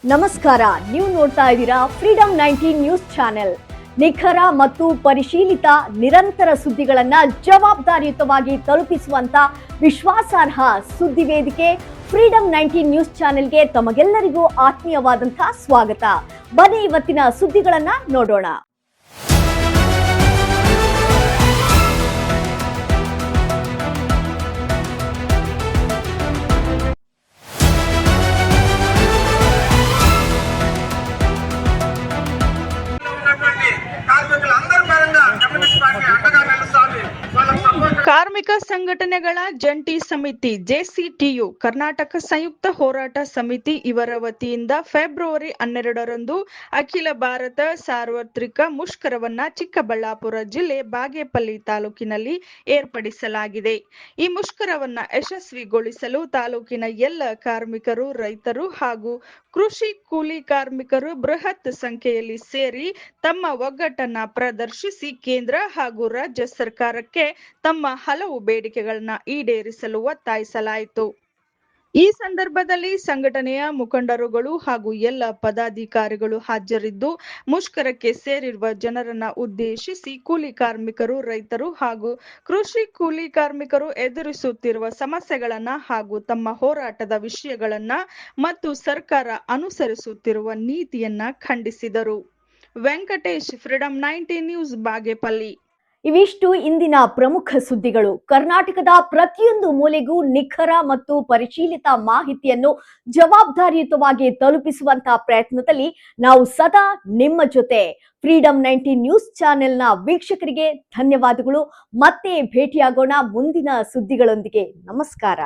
ನಮಸ್ಕಾರ, ನೀವು ನೋಡ್ತಾ ಇದ್ದೀರಾ ಫ್ರೀಡಂ 19 ನ್ಯೂಸ್ ಚಾನೆಲ್. ನಿಖರ ಮತ್ತು ಪರಿಶೀಲಿತ ನಿರಂತರ ಸುದ್ದಿಗಳನ್ನ ಜವಾಬ್ದಾರಿಯುತವಾಗಿ ತಲುಪಿಸುವಂತ ವಿಶ್ವಾಸಾರ್ಹ ಸುದ್ದಿ ವೇದಿಕೆ ಫ್ರೀಡಂ 19 ನ್ಯೂಸ್ ಚಾನೆಲ್ಗೆ ತಮಗೆಲ್ಲರಿಗೂ ಆತ್ಮೀಯವಾದಂತಹ ಸ್ವಾಗತ. ಬನ್ನಿ ಇವತ್ತಿನ ಸುದ್ದಿಗಳನ್ನ ನೋಡೋಣ. ಕಾರ್ಮಿಕ ಸಂಘಟನೆಗಳ ಜಂಟಿ ಸಮಿತಿ ಜೆಸಿಟಿಯು ಕರ್ನಾಟಕ ಸಂಯುಕ್ತ ಹೋರಾಟ ಸಮಿತಿ ಇವರ ವತಿಯಿಂದ ಫೆಬ್ರವರಿ 12ರಂದು ಅಖಿಲ ಭಾರತ ಸಾರ್ವತ್ರಿಕ ಮುಷ್ಕರವನ್ನ ಚಿಕ್ಕಬಳ್ಳಾಪುರ ಜಿಲ್ಲೆ ಬಾಗೇಪಲ್ಲಿ ತಾಲೂಕಿನಲ್ಲಿ ಏರ್ಪಡಿಸಲಾಗಿದೆ. ಈ ಮುಷ್ಕರವನ್ನ ಯಶಸ್ವಿಗೊಳಿಸಲು ತಾಲೂಕಿನ ಎಲ್ಲ ಕಾರ್ಮಿಕರು, ರೈತರು ಹಾಗೂ ಕೃಷಿ ಕೂಲಿ ಕಾರ್ಮಿಕರು ಬೃಹತ್ ಸಂಖ್ಯೆಯಲ್ಲಿ ಸೇರಿ ತಮ್ಮ ಒಗ್ಗಟ್ಟನ್ನ ಪ್ರದರ್ಶಿಸಿ ಕೇಂದ್ರ ಹಾಗೂ ರಾಜ್ಯ ಸರ್ಕಾರಕ್ಕೆ ತಮ್ಮ ಹಲವು ಬೇಡಿಕೆಗಳನ್ನ ಈಡೇರಿಸಲು ಒತ್ತಾಯಿಸಲಾಯಿತು. ಈ ಸಂದರ್ಭದಲ್ಲಿ ಸಂಘಟನೆಯ ಮುಖಂಡರುಗಳು ಹಾಗೂ ಎಲ್ಲ ಪದಾಧಿಕಾರಿಗಳು ಹಾಜರಿದ್ದು ಮುಷ್ಕರಕ್ಕೆ ಸೇರಿರುವ ಜನರನ್ನ ಉದ್ದೇಶಿಸಿ ಕೂಲಿ ಕಾರ್ಮಿಕರು, ರೈತರು ಹಾಗೂ ಕೃಷಿ ಕೂಲಿ ಕಾರ್ಮಿಕರು ಎದುರಿಸುತ್ತಿರುವ ಸಮಸ್ಯೆಗಳನ್ನ ಹಾಗೂ ತಮ್ಮ ಹೋರಾಟದ ವಿಷಯಗಳನ್ನ ಮತ್ತು ಸರ್ಕಾರ ಅನುಸರಿಸುತ್ತಿರುವ ನೀತಿಯನ್ನ ಖಂಡಿಸಿದರು. Venkatesh, freedom 19 news, Bagepalli. ಇವಿಷ್ಟು ಇಂದಿನ ಪ್ರಮುಖ ಸುದ್ದಿಗಳು. ಕರ್ನಾಟಕದ ಪ್ರತಿಯೊಂದು ಮೂಲೆಗೂ ನಿಖರ ಮತ್ತು ಪರಿಶೀಲಿತ ಮಾಹಿತಿಯನ್ನು ಜವಾಬ್ದಾರಿಯುತವಾಗಿ ತಲುಪಿಸುವಂತಹ ಪ್ರಯತ್ನದಲ್ಲಿ ನಾವು ಸದಾ ನಿಮ್ಮ ಜೊತೆ. ಫ್ರೀಡಂ 19 ನ್ಯೂಸ್ ಚಾನೆಲ್ನ ವೀಕ್ಷಕರಿಗೆ ಧನ್ಯವಾದಗಳು. ಮತ್ತೆ ಭೇಟಿಯಾಗೋಣ ಮುಂದಿನ ಸುದ್ದಿಗಳೊಂದಿಗೆ. ನಮಸ್ಕಾರ.